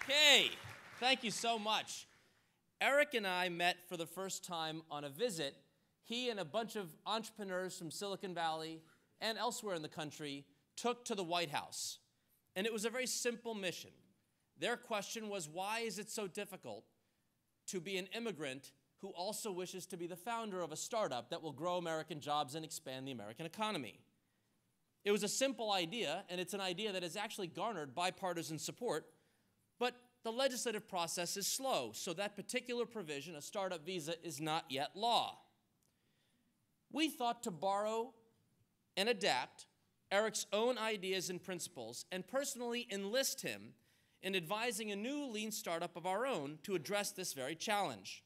Okay, thank you so much. Eric and I met for the first time on a visit. He and a bunch of entrepreneurs from Silicon Valley and elsewhere in the country took to the White House. And it was a very simple mission. Their question was, why is it so difficult to be an immigrant who also wishes to be the founder of a startup that will grow American jobs and expand the American economy? It was a simple idea, and it's an idea that has actually garnered bipartisan support, but the legislative process is slow, so that particular provision, a startup visa, is not yet law. We thought to borrow and adapt Eric's own ideas and principles and personally enlist him in advising a new lean startup of our own to address this very challenge.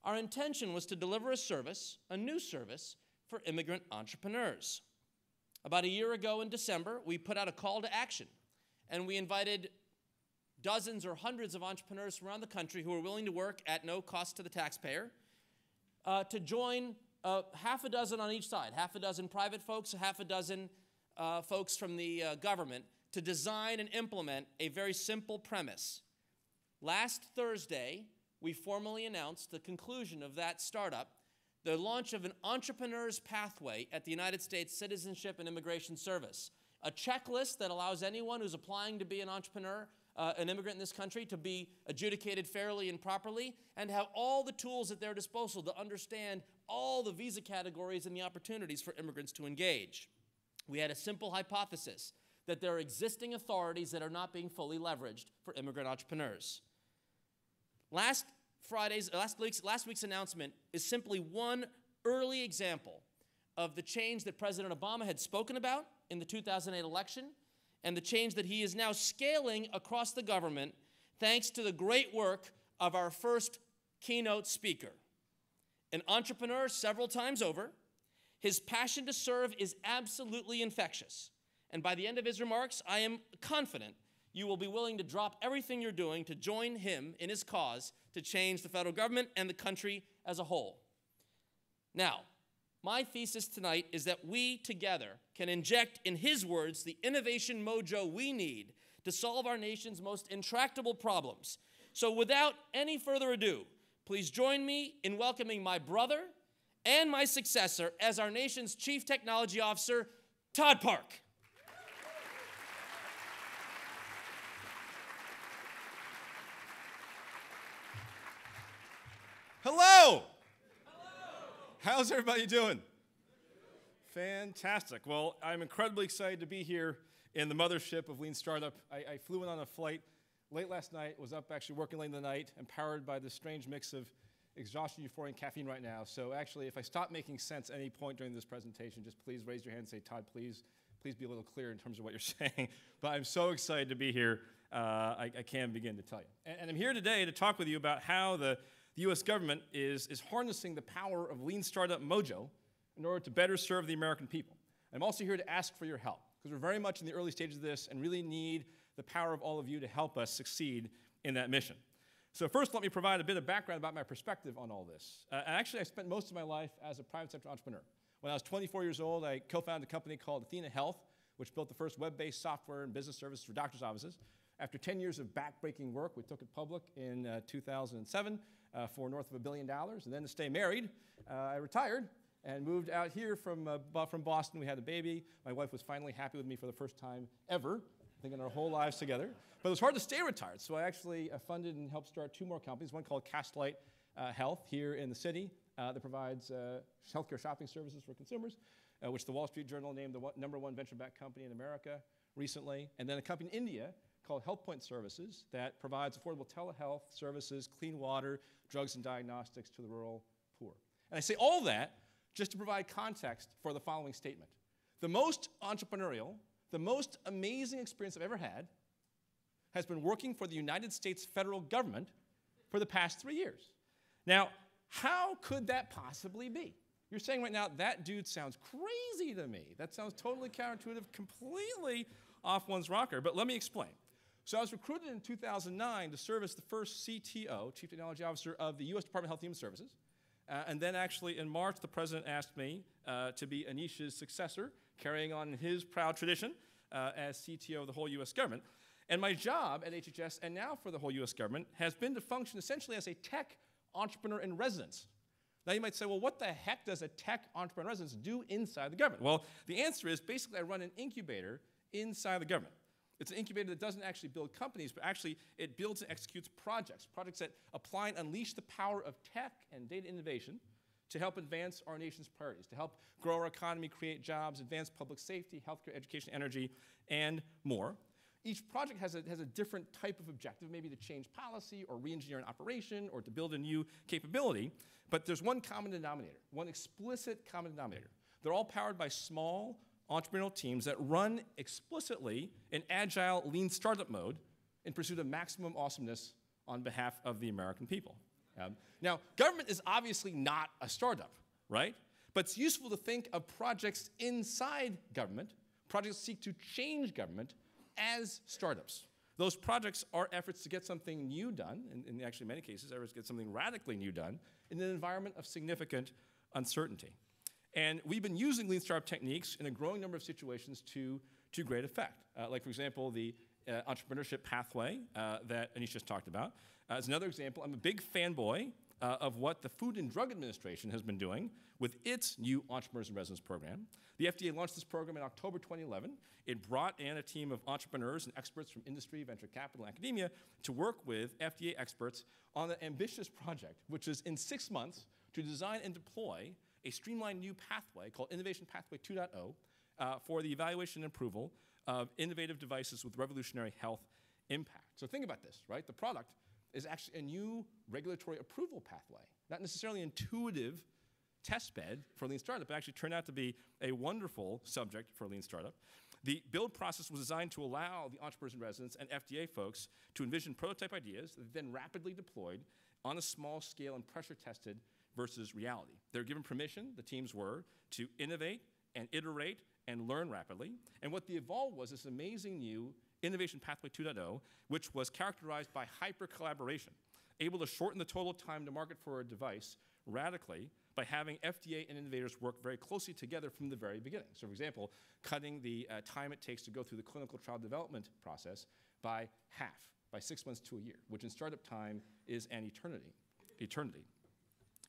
Our intention was to deliver a service, a new service, for immigrant entrepreneurs. About a year ago in December, we put out a call to action, and we invited dozens or hundreds of entrepreneurs from around the country who are willing to work at no cost to the taxpayer to join half a dozen on each side, half a dozen private folks, half a dozen folks from the government, to design and implement a very simple premise. Last Thursday, we formally announced the conclusion of that startup, the launch of an entrepreneur's pathway at the United States Citizenship and Immigration Service, a checklist that allows anyone who's applying to be an entrepreneur, an immigrant in this country, to be adjudicated fairly and properly, and have all the tools at their disposal to understand all the visa categories and the opportunities for immigrants to engage. We had a simple hypothesis that there are existing authorities that are not being fully leveraged for immigrant entrepreneurs. Last week's announcement is simply one early example of the change that President Obama had spoken about in the 2008 election, and the change that he is now scaling across the government thanks to the great work of our first keynote speaker. An entrepreneur several times over, his passion to serve is absolutely infectious. And by the end of his remarks, I am confident you will be willing to drop everything you're doing to join him in his cause to change the federal government and the country as a whole. Now, my thesis tonight is that we together can inject, in his words, the innovation mojo we need to solve our nation's most intractable problems. So without any further ado, please join me in welcoming my brother and my successor as our nation's Chief Technology Officer, Todd Park. Hello! How's everybody doing? Fantastic. Well, I'm incredibly excited to be here in the mothership of Lean Startup. I flew in on a flight late last night, was up actually working late in the night, empowered by this strange mix of exhaustion, euphoria, and caffeine right now. So actually, if I stop making sense at any point during this presentation, just please raise your hand and say, Todd, please be a little clearer in terms of what you're saying. But I'm so excited to be here, I can't begin to tell you. And I'm here today to talk with you about how the US government is harnessing the power of Lean Startup mojo in order to better serve the American people. I'm also here to ask for your help, because we're very much in the early stages of this and really need the power of all of you to help us succeed in that mission. So first, let me provide a bit of background about my perspective on all this. Actually, I spent most of my life as a private sector entrepreneur. When I was 24 years old, I co-founded a company called Athena Health, which built the first web-based software and business services for doctors' offices. After 10 years of back-breaking work, we took it public in 2007 for north of $1 billion. And then to stay married, I retired and moved out here from Boston. We had a baby. My wife was finally happy with me for the first time ever, I think in our whole lives together. But it was hard to stay retired, so I actually funded and helped start two more companies, one called Castlight Health here in the city that provides healthcare shopping services for consumers, which the Wall Street Journal named the #1 venture-backed company in America recently. And then a company in India called HealthPoint Services that provides affordable telehealth services, clean water, drugs and diagnostics to the rural poor. And I say all that just to provide context for the following statement. The most entrepreneurial, the most amazing experience I've ever had has been working for the United States federal government for the past 3 years. Now, how could that possibly be? You're saying right now, that dude sounds crazy to me. That sounds totally counterintuitive, completely off one's rocker. But let me explain. So I was recruited in 2009 to serve as the first CTO, Chief Technology Officer, of the US Department of Health and Human Services. And then actually in March, the president asked me to be Aneesh's successor, carrying on his proud tradition as CTO of the whole US government. And my job at HHS, and now for the whole US government, has been to function essentially as a tech entrepreneur in residence. Now you might say, well, what the heck does a tech entrepreneur in residence do inside the government? Well, the answer is basically I run an incubator inside the government. It's an incubator that doesn't actually build companies, but actually it builds and executes projects that apply and unleash the power of tech and data innovation to help advance our nation's priorities, to help grow our economy, create jobs, advance public safety, healthcare, education, energy, and more. Each project has a different type of objective, maybe to change policy or re-engineer an operation or to build a new capability, but there's one common denominator, one explicit common denominator. They're all powered by small entrepreneurial teams that run explicitly in agile, lean startup mode in pursuit of maximum awesomeness on behalf of the American people. Now, government is obviously not a startup, right? But it's useful to think of projects inside government, projects that seek to change government, as startups. Those projects are efforts to get something new done, and in actually many cases, efforts to get something radically new done in an environment of significant uncertainty. And we've been using lean startup techniques in a growing number of situations to great effect. Like, for example, the entrepreneurship pathway that Aneesh just talked about. As another example, I'm a big fanboy of what the Food and Drug Administration has been doing with its new Entrepreneurs in Residence program. The FDA launched this program in October 2011. It brought in a team of entrepreneurs and experts from industry, venture capital, and academia to work with FDA experts on an ambitious project, which is in 6 months to design and deploy a streamlined new pathway called Innovation Pathway 2.0 for the evaluation and approval of innovative devices with revolutionary health impact. So think about this, right? The product is actually a new regulatory approval pathway, not necessarily intuitive test bed for Lean Startup, but actually turned out to be a wonderful subject for Lean Startup. The build process was designed to allow the entrepreneurs in residence and FDA folks to envision prototype ideas that then rapidly deployed on a small scale and pressure tested versus reality. They were given permission, the teams were, to innovate and iterate and learn rapidly. And what the evolved was this amazing new Innovation Pathway 2.0, which was characterized by hyper-collaboration, able to shorten the total time to market for a device radically by having FDA and innovators work very closely together from the very beginning. So for example, cutting the time it takes to go through the clinical trial development process by half, by 6 months to a year, which in startup time is an eternity.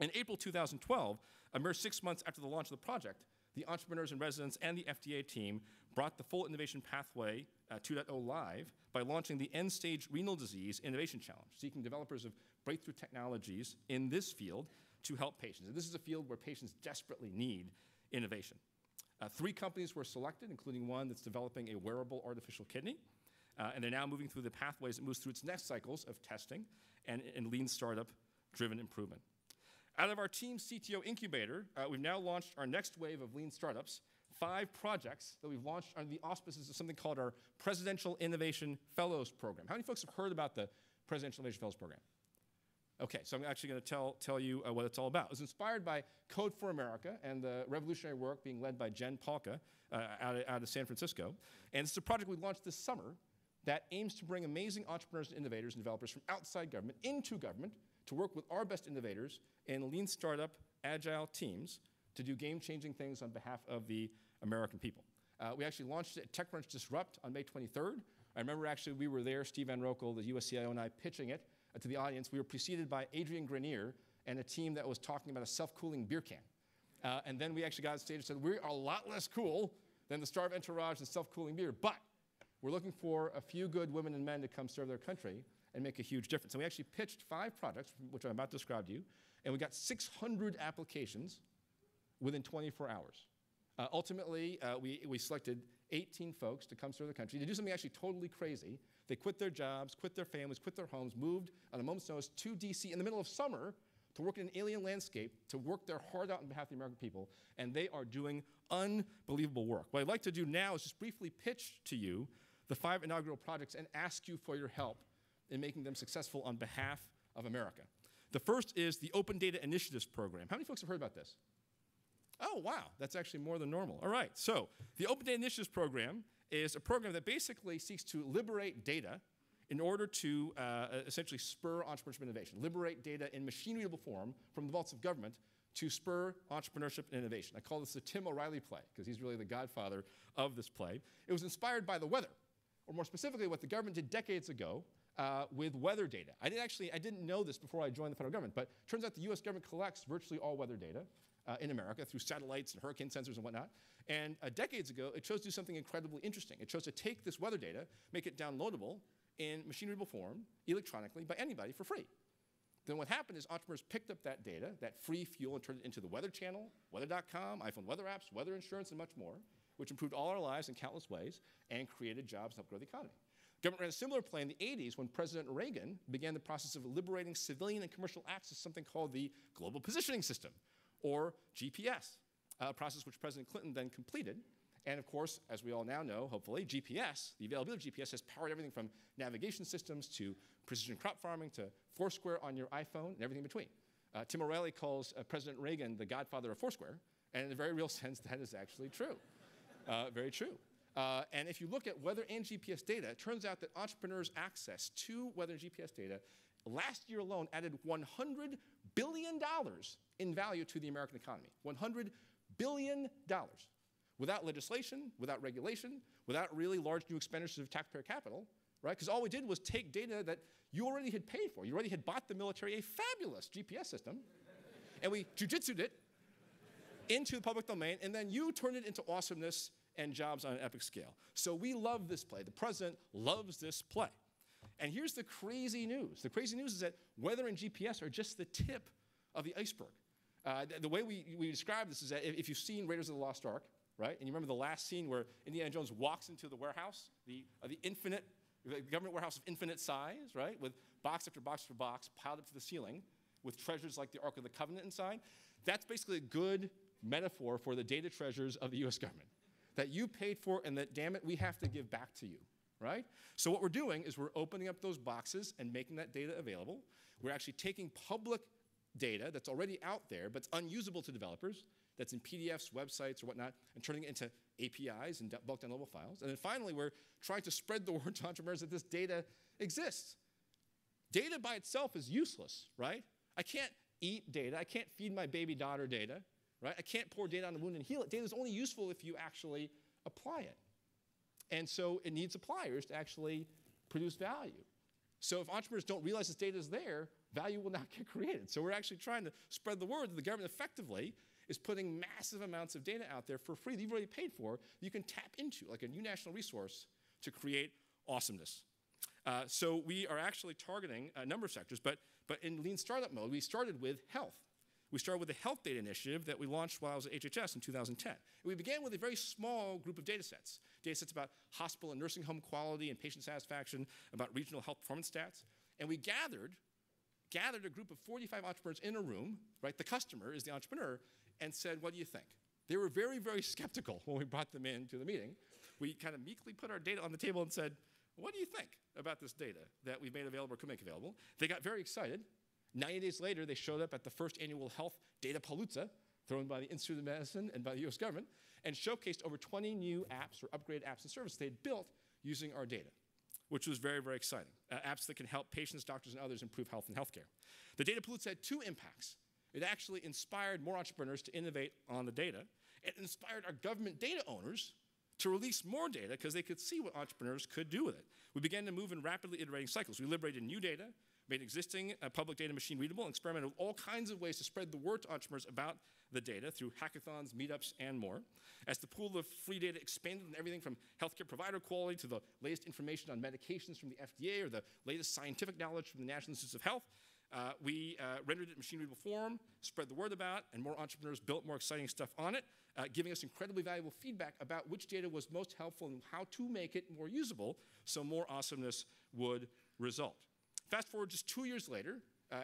In April 2012, a mere 6 months after the launch of the project, the entrepreneurs in residence and the FDA team brought the full Innovation Pathway 2.0 live by launching the End-Stage Renal Disease Innovation Challenge, seeking developers of breakthrough technologies in this field to help patients. And this is a field where patients desperately need innovation. 3 companies were selected, including one that's developing a wearable artificial kidney. And they're now moving through the pathways that moves through its next cycles of testing and lean startup-driven improvement. Out of our team's CTO incubator, we've now launched our next wave of lean startups, 5 projects that we've launched under the auspices of something called our Presidential Innovation Fellows Program. How many folks have heard about the Presidential Innovation Fellows Program? Okay, so I'm actually going to tell you what it's all about. It was inspired by Code for America and the revolutionary work being led by Jen Pahlka out of San Francisco. And it's a project we launched this summer that aims to bring amazing entrepreneurs and innovators and developers from outside government into government to work with our best innovators in lean startup agile teams to do game-changing things on behalf of the American people. We actually launched it at TechCrunch Disrupt on May 23rd. I remember actually we were there, Steve Van Rokel, the US CIO, and I pitching it to the audience. We were preceded by Adrian Grenier and a team that was talking about a self-cooling beer can. And then we actually got on stage and said, we're a lot less cool than the startup entourage and self-cooling beer, but we're looking for a few good women and men to come serve their country and make a huge difference. And we actually pitched 5 projects, which I'm about to describe to you, and we got 600 applications within 24 hours. Ultimately, we selected 18 folks to come serve the country to do something actually totally crazy. They quit their jobs, quit their families, quit their homes, moved on a moment's notice to DC in the middle of summer to work in an alien landscape, to work their heart out on behalf of the American people, and they are doing unbelievable work. What I'd like to do now is just briefly pitch to you the 5 inaugural projects and ask you for your help in making them successful on behalf of America. The first is the Open Data Initiatives Program. How many folks have heard about this? Oh, wow, that's actually more than normal. All right, so the Open Data Initiatives Program is a program that basically seeks to liberate data in order to essentially spur entrepreneurship innovation, liberate data in machine-readable form from the vaults of government to spur entrepreneurship and innovation. I call this the Tim O'Reilly play, because he's really the godfather of this play. It was inspired by the weather. or more specifically, what the government did decades ago with weather data. I didn't know this before I joined the federal government, but it turns out the US government collects virtually all weather data in America through satellites and hurricane sensors and whatnot. And decades ago, it chose to do something incredibly interesting. It chose to take this weather data, make it downloadable in machine-readable form, electronically, by anybody for free. Then what happened is entrepreneurs picked up that data, that free fuel, and turned it into the Weather Channel, weather.com, iPhone weather apps, weather insurance, and much more, which improved all our lives in countless ways and created jobs and helped grow the economy. Government ran a similar play in the 80s when President Reagan began the process of liberating civilian and commercial access to something called the Global Positioning System, or GPS, a process which President Clinton then completed. And of course, as we all now know, hopefully, GPS, the availability of GPS has powered everything from navigation systems to precision crop farming to Foursquare on your iPhone and everything in between. Tim O'Reilly calls President Reagan the godfather of Foursquare, and in a very real sense, that is actually true. Very true. And if you look at weather and GPS data, it turns out that entrepreneurs' access to weather and GPS data last year alone added $100 billion in value to the American economy. $100 billion. Without legislation, without regulation, without really large new expenditures of taxpayer capital, right? Because all we did was take data that you already had paid for. You already had bought the military a fabulous GPS system, and we jujitsu'd it into the public domain, and then you turned it into awesomeness and jobs on an epic scale. So we love this play. The president loves this play. And here's the crazy news. The crazy news is that weather and GPS are just the tip of the iceberg. The way we describe this is that if you've seen Raiders of the Lost Ark, right? And you remember the last scene where Indiana Jones walks into the warehouse, the government warehouse of infinite size, right? With box after box after box piled up to the ceiling with treasures like the Ark of the Covenant inside. That's basically a good metaphor for the data treasures of the US government that you paid for and that, damn it, we have to give back to you, right? So what we're doing is we're opening up those boxes and making that data available. We're actually taking public data that's already out there but it's unusable to developers, that's in PDFs, websites, or whatnot, and turning it into APIs and bulk downloadable files. And then finally, we're trying to spread the word to entrepreneurs that this data exists. Data by itself is useless, right? I can't eat data. I can't feed my baby daughter data, right? I can't pour data on a wound and heal it. Data is only useful if you actually apply it. And so it needs appliers to actually produce value. So if entrepreneurs don't realize this data is there, value will not get created. So we're actually trying to spread the word that the government effectively is putting massive amounts of data out there for free that you've already paid for, that you can tap into, like a new national resource, to create awesomeness. So we are actually targeting a number of sectors, but in lean startup mode, we started with health. We started with a health data initiative that we launched while I was at HHS in 2010. And we began with a very small group of data sets about hospital and nursing home quality and patient satisfaction, about regional health performance stats. And we gathered a group of 45 entrepreneurs in a room, right? The customer is the entrepreneur, and said, what do you think? They were very, very skeptical when we brought them into the meeting. We kind of meekly put our data on the table and said, what do you think about this data that we've made available or could make available? They got very excited. 90 days later, they showed up at the first annual Health Data Palooza, thrown by the Institute of Medicine and by the US government, and showcased over 20 new apps or upgraded apps and services they had built using our data, which was very, very exciting. Apps that can help patients, doctors, and others improve health and healthcare. The Data Palooza had two impacts. It actually inspired more entrepreneurs to innovate on the data. It inspired our government data owners to release more data because they could see what entrepreneurs could do with it. We began to move in rapidly iterating cycles. We liberated new data, made existing public data machine readable, and experimented with all kinds of ways to spread the word to entrepreneurs about the data through hackathons, meetups, and more. As the pool of free data expanded in everything from healthcare provider quality to the latest information on medications from the FDA or the latest scientific knowledge from the National Institutes of Health, we rendered it in machine-readable form, spread the word about, and more entrepreneurs built more exciting stuff on it, giving us incredibly valuable feedback about which data was most helpful and how to make it more usable so more awesomeness would result. Fast forward just 2 years later,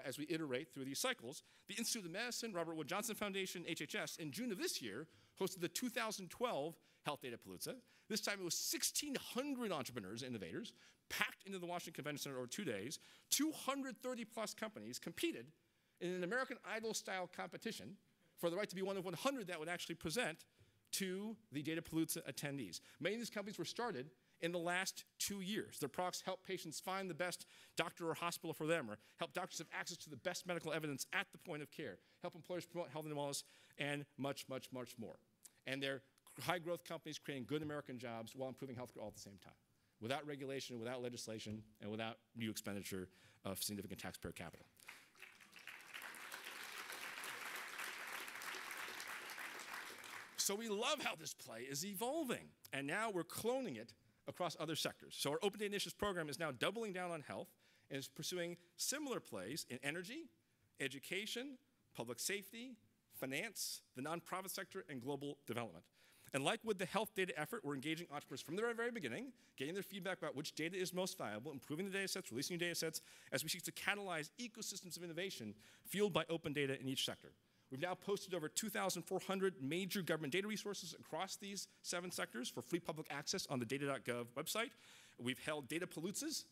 as we iterate through these cycles, the Institute of Medicine, Robert Wood Johnson Foundation, HHS, in June of this year, hosted the 2012 Health Data Palooza. This time it was 1,600 entrepreneurs and innovators packed into the Washington Convention Center over 2 days. 230 plus companies competed in an American Idol-style competition for the right to be one of 100 that would actually present to the Data Palooza attendees. Many of these companies were started in the last 2 years. Their products help patients find the best doctor or hospital for them, or help doctors have access to the best medical evidence at the point of care, help employers promote health and wellness, and much, much, much more. And they're high-growth companies creating good American jobs while improving healthcare all at the same time, without regulation, without legislation, and without new expenditure of significant taxpayer capital. So we love how this play is evolving, and now we're cloning it across other sectors. So our Open Data Initiatives program is now doubling down on health and is pursuing similar plays in energy, education, public safety, finance, the nonprofit sector, and global development. And like with the health data effort, we're engaging entrepreneurs from the very, very beginning, getting their feedback about which data is most valuable, improving the data sets, releasing new data sets, as we seek to catalyze ecosystems of innovation fueled by open data in each sector. We've now posted over 2,400 major government data resources across these 7 sectors for free public access on the data.gov website. We've held data paloozas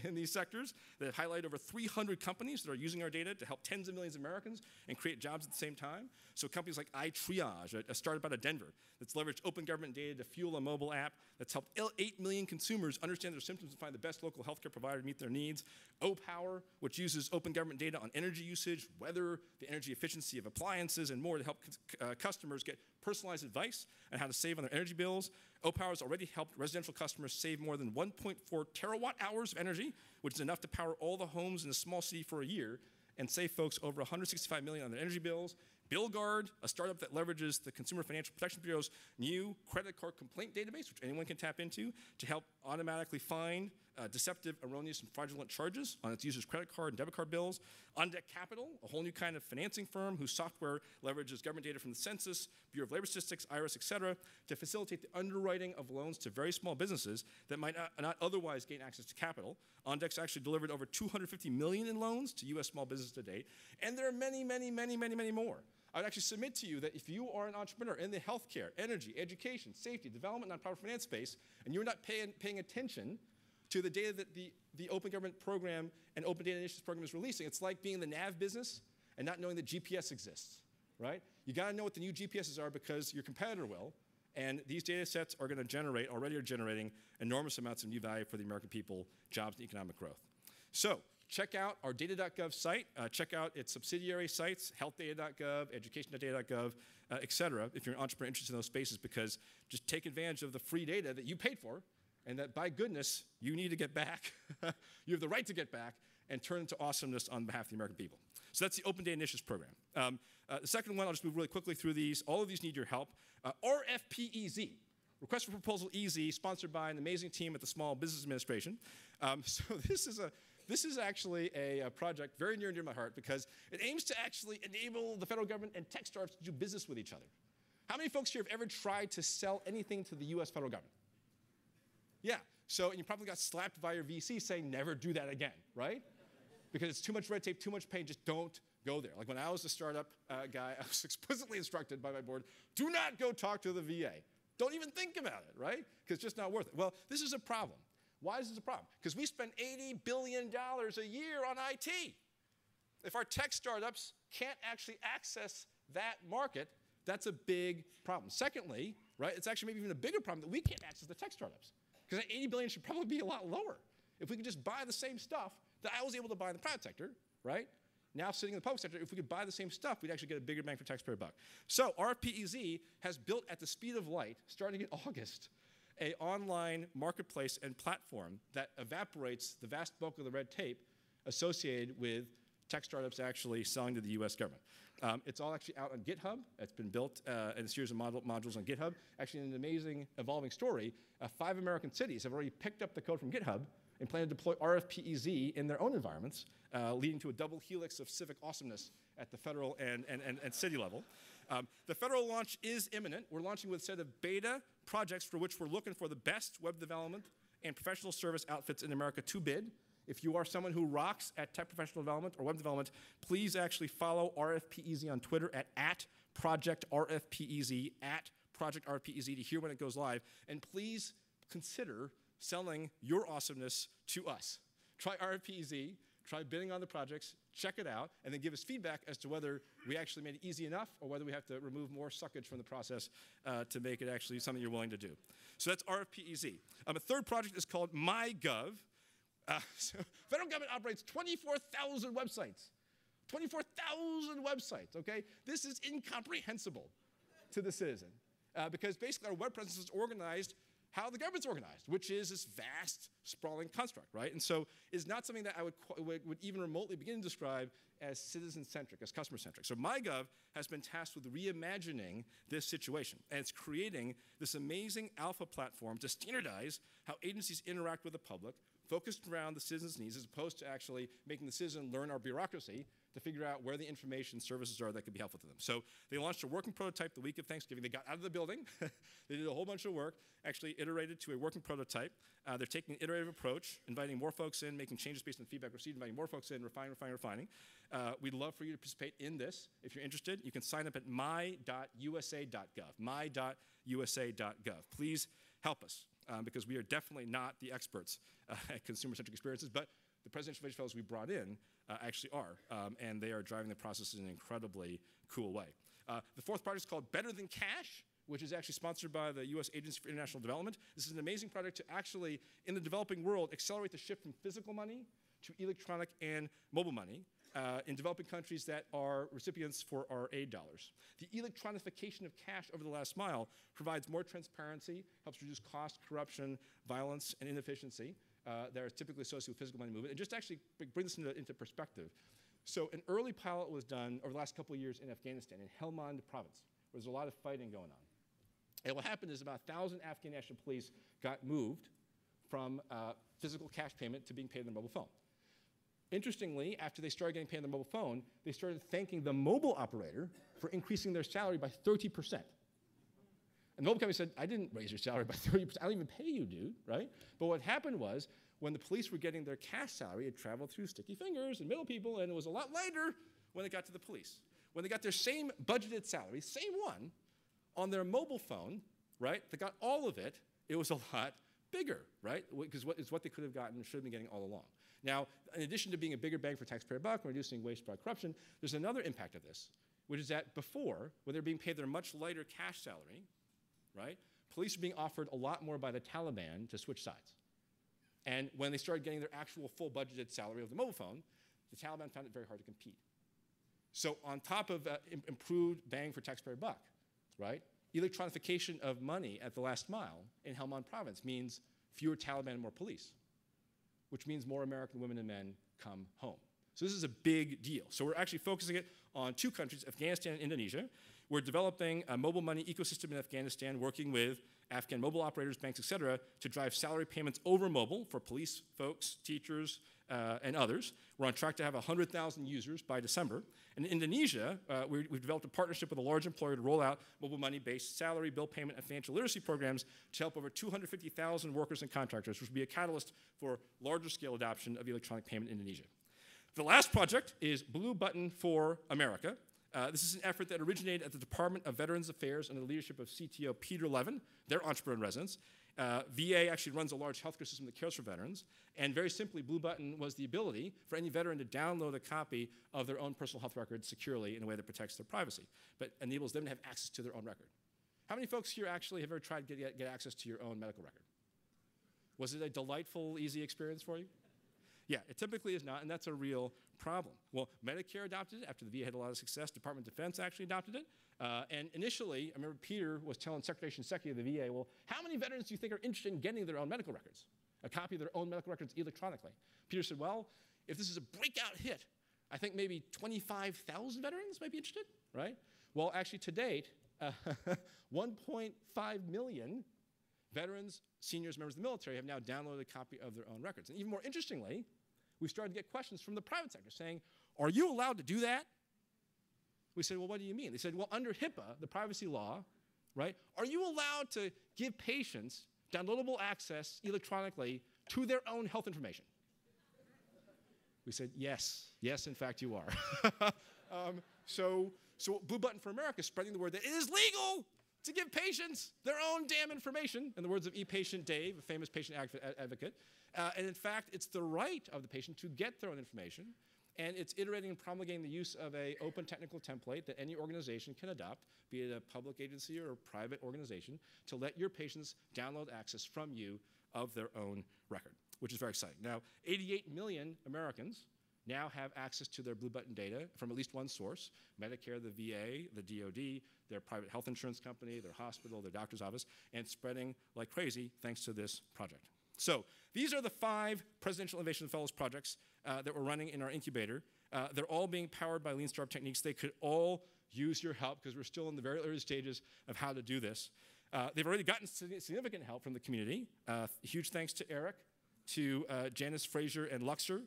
in these sectors that highlight over 300 companies that are using our data to help tens of millions of Americans and create jobs at the same time. So companies like iTriage, a startup out of Denver, that's leveraged open government data to fuel a mobile app that's helped 8 million consumers understand their symptoms and find the best local healthcare provider to meet their needs. O-Power, which uses open government data on energy usage, weather, the energy efficiency of appliances, and more to help customers get personalized advice on how to save on their energy bills. O-Power has already helped residential customers save more than 1.4 terawatt hours of energy, which is enough to power all the homes in a small city for a year, and save folks over $165 million on their energy bills. BillGuard, a startup that leverages the Consumer Financial Protection Bureau's new credit card complaint database, which anyone can tap into, to help automatically find deceptive, erroneous, and fraudulent charges on its users' credit card and debit card bills. On Deck Capital, a whole new kind of financing firm whose software leverages government data from the Census, Bureau of Labor Statistics, IRS, et cetera, to facilitate the underwriting of loans to very small businesses that might not otherwise gain access to capital. OnDeck's actually delivered over $250 million in loans to U.S. small businesses to date, and there are many, many, many, many, many more. I would actually submit to you that if you are an entrepreneur in the healthcare, energy, education, safety, development, nonprofit finance space, and you're not paying attention to the data that the Open Government Program and Open Data Initiatives Program is releasing, it's like being in the nav business and not knowing that GPS exists, right? You gotta know what the new GPSs are because your competitor will, and these data sets are gonna generate, already are generating, enormous amounts of new value for the American people, jobs, and economic growth. So, check out our data.gov site. Check out its subsidiary sites, healthdata.gov, education.data.gov, et cetera, if you're an entrepreneur interested in those spaces, because just take advantage of the free data that you paid for and that, by goodness, you need to get back. You have the right to get back and turn into awesomeness on behalf of the American people. So that's the Open Data Initiatives Program. The second one, I'll just move really quickly through these. All of these need your help. RFP EZ, Request for Proposal EZ, sponsored by an amazing team at the Small Business Administration. So this is actually a project very near and dear to my heart because it aims to actually enable the federal government and tech startups to do business with each other. How many folks here have ever tried to sell anything to the US federal government? Yeah, so you probably got slapped by your VC saying never do that again, right? Because it's too much red tape, too much pain, just don't go there. Like when I was a startup guy, I was explicitly instructed by my board, do not go talk to the VA. Don't even think about it, right? Because it's just not worth it. Well, this is a problem. Why is this a problem? Because we spend $80 billion a year on IT. If our tech startups can't actually access that market, that's a big problem. Secondly, right, it's actually maybe even a bigger problem that we can't access the tech startups. Because that $80 billion should probably be a lot lower. If we could just buy the same stuff that I was able to buy in the private sector, right? Now sitting in the public sector, if we could buy the same stuff, we'd actually get a bigger bang for taxpayer buck. So RFP EZ has built at the speed of light, starting in August, an online marketplace and platform that evaporates the vast bulk of the red tape associated with tech startups actually selling to the US government. It's all actually out on GitHub. It's been built in a series of modules on GitHub. Actually, in an amazing evolving story, 5 American cities have already picked up the code from GitHub and plan to deploy RFP EZ in their own environments, leading to a double helix of civic awesomeness at the federal and city level. The federal launch is imminent. We're launching with a set of beta projects for which we're looking for the best web development and professional service outfits in America to bid. If you are someone who rocks at tech professional development or web development, please actually follow RFP EZ on Twitter at @ProjectRFPEZ, @ProjectRFPEZ to hear when it goes live. And please consider selling your awesomeness to us. Try RFP EZ, try bidding on the projects, check it out, and then give us feedback as to whether we actually made it easy enough or whether we have to remove more suckage from the process to make it actually something you're willing to do. So that's RFP EZ. A third project is called MyGov. So federal government operates 24,000 websites. 24,000 websites, okay? This is incomprehensible to the citizen because basically our web presence is organized how the government's organized, which is this vast, sprawling construct, right? And so it's not something that I would even remotely begin to describe as citizen-centric, as customer-centric. So MyGov has been tasked with reimagining this situation, and it's creating this amazing alpha platform to standardize how agencies interact with the public, focused around the citizens' needs, as opposed to actually making the citizen learn our bureaucracy to figure out where the information services are that could be helpful to them. So they launched a working prototype the week of Thanksgiving. They got out of the building. They did a whole bunch of work, actually iterated to a working prototype. They're taking an iterative approach, inviting more folks in, making changes based on feedback received, inviting more folks in, refining. We'd love for you to participate in this. If you're interested, you can sign up at my.usa.gov, my.usa.gov. Please help us, because we are definitely not the experts at consumer-centric experiences, but the presidential innovation fellows we brought in actually are, and they are driving the process in an incredibly cool way. The fourth project is called Better Than Cash, which is actually sponsored by the US Agency for International Development. This is an amazing project to actually, in the developing world, accelerate the shift from physical money to electronic and mobile money in developing countries that are recipients for our aid dollars. The electronification of cash over the last mile provides more transparency, helps reduce cost, corruption, violence, and inefficiency that are typically associated with physical money movement, and just actually bring this into perspective. So an early pilot was done over the last couple of years in Afghanistan, in Helmand province, where there's a lot of fighting going on. And what happened is about 1,000 Afghan National Police got moved from physical cash payment to being paid on their mobile phone. Interestingly, after they started getting paid on their mobile phone, they started thanking the mobile operator for increasing their salary by 30%. And the mobile company said, I didn't raise your salary by 30%. I don't even pay you, dude, right? But what happened was, when the police were getting their cash salary, it traveled through sticky fingers and middle people, and it was a lot lighter when it got to the police. When they got their same budgeted salary, same one, on their mobile phone, right, they got all of it, it was a lot bigger, right? Because it's what they could have gotten and should have been getting all along. Now, in addition to being a bigger bang for taxpayer buck and reducing waste, fraud, corruption, there's another impact of this, which is that before, when they're being paid their much lighter cash salary, right, police are being offered a lot more by the Taliban to switch sides. And when they started getting their actual full budgeted salary of the mobile phone, the Taliban found it very hard to compete. So on top of improved bang for taxpayer buck, right, electronification of money at the last mile in Helmand province means fewer Taliban and more police, which means more American women and men come home. So this is a big deal. So we're actually focusing it on two countries, Afghanistan and Indonesia. We're developing a mobile money ecosystem in Afghanistan, working with Afghan mobile operators, banks, et cetera, to drive salary payments over mobile for police folks, teachers, and others. We're on track to have 100,000 users by December. In Indonesia, we've developed a partnership with a large employer to roll out mobile money-based salary, bill payment, and financial literacy programs to help over 250,000 workers and contractors, which will be a catalyst for larger-scale adoption of electronic payment in Indonesia. The last project is Blue Button for America. This is an effort that originated at the Department of Veterans Affairs under the leadership of CTO Peter Levin, their entrepreneur in residence. VA actually runs a large healthcare system that cares for veterans, and very simply, Blue Button was the ability for any veteran to download a copy of their own personal health record securely in a way that protects their privacy, but enables them to have access to their own record. How many folks here actually have ever tried to get access to your own medical record? Was it a delightful, easy experience for you? Yeah, it typically is not, and that's a real problem. Well, Medicare adopted it after the VA had a lot of success. Department of Defense actually adopted it. And initially, I remember Peter was telling Secretary Shinseki of the VA, well, how many veterans do you think are interested in getting their own medical records? A copy of their own medical records electronically. Peter said, well, if this is a breakout hit, I think maybe 25,000 veterans might be interested, right? Well, actually, to date, 1.5 million veterans, seniors, members of the military have now downloaded a copy of their own records. And even more interestingly, we started to get questions from the private sector saying, are you allowed to do that? We said, well, what do you mean? They said, well, under HIPAA, the privacy law, right, are you allowed to give patients downloadable access electronically to their own health information? We said, yes. Yes, in fact, you are. So Blue Button for America is spreading the word that it is legal to give patients their own damn information, in the words of e-patient Dave, a famous patient advocate. And in fact, it's the right of the patient to get their own information, and it's iterating and promulgating the use of an open technical template that any organization can adopt, be it a public agency or a private organization, to let your patients download access from you of their own record, which is very exciting. Now, 88 million Americans now have access to their Blue Button data from at least one source: Medicare, the VA, the DoD, their private health insurance company, their hospital, their doctor's office, and spreading like crazy thanks to this project. So these are the 5 Presidential Innovation Fellows projects that we're running in our incubator. They're all being powered by Lean Startup techniques. They could all use your help because we're still in the very early stages of how to do this. They've already gotten significant help from the community. Huge thanks to Eric, to Janice Fraser and Luxor,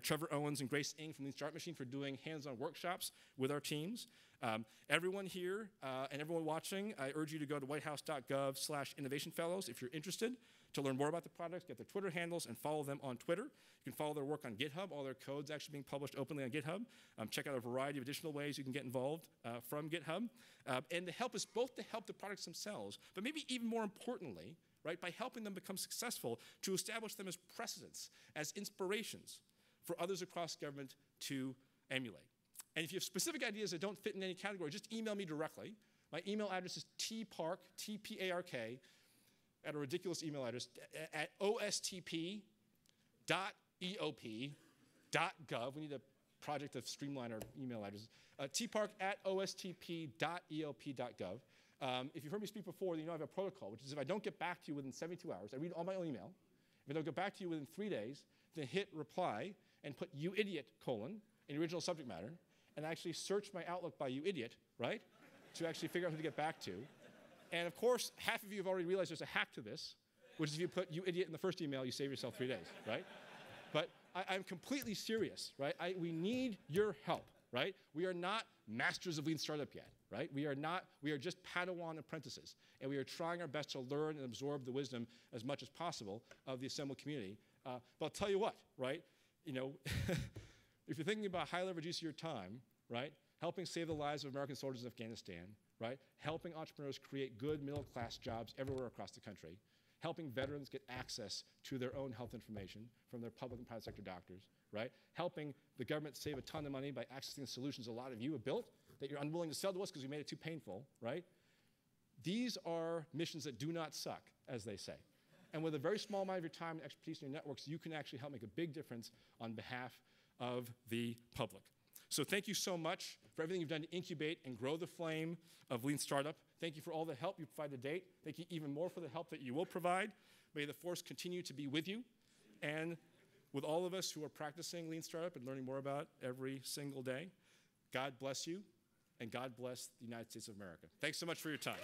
Trevor Owens and Grace Ng from Lean Startup Machine for doing hands-on workshops with our teams. Everyone here and everyone watching, I urge you to go to whitehouse.gov/innovationfellows if you're interested to learn more about the projects, get their Twitter handles, and follow them on Twitter. You can follow their work on GitHub. All their code's actually being published openly on GitHub. Check out a variety of additional ways you can get involved from GitHub. And the help is both to help the products themselves, but maybe even more importantly, right, by helping them become successful, to establish them as precedents, as inspirations for others across government to emulate. And if you have specific ideas that don't fit in any category, just email me directly. My email address is tpark, T-P-A-R-K, at a ridiculous email address, at ostp.eop.gov. We need a project to streamline our email addresses. tpark@ostp.eop.gov. If you've heard me speak before, then you know I have a protocol, which is if I don't get back to you within 72 hours, I read all my own email. If I don't get back to you within 3 days, then hit reply and put "you idiot," in the original subject matter, and actually search my Outlook by "you idiot," right, to actually figure out who to get back to. And of course, half of you have already realized there's a hack to this, which is if you put "you idiot" in the first email, you save yourself 3 days, right? But I'm completely serious, right? We need your help, right? We are not masters of Lean Startup yet, right? We are just Padawan apprentices, and we are trying our best to learn and absorb the wisdom as much as possible of the assembled community. But I'll tell you what, right? You know, if you're thinking about high leverage use of your time, right? Helping save the lives of American soldiers in Afghanistan, right? Helping entrepreneurs create good middle-class jobs everywhere across the country, helping veterans get access to their own health information from their public and private sector doctors, right? Helping the government save a ton of money by accessing the solutions a lot of you have built that you're unwilling to sell to us because we made it too painful, right? These are missions that do not suck, as they say. And with a very small amount of your time and expertise in your networks, you can actually help make a big difference on behalf of the public. So thank you so much for everything you've done to incubate and grow the flame of Lean Startup. Thank you for all the help you provide to date. Thank you even more for the help that you will provide. May the force continue to be with you and with all of us who are practicing Lean Startup and learning more about every single day. God bless you, and God bless the United States of America. Thanks so much for your time.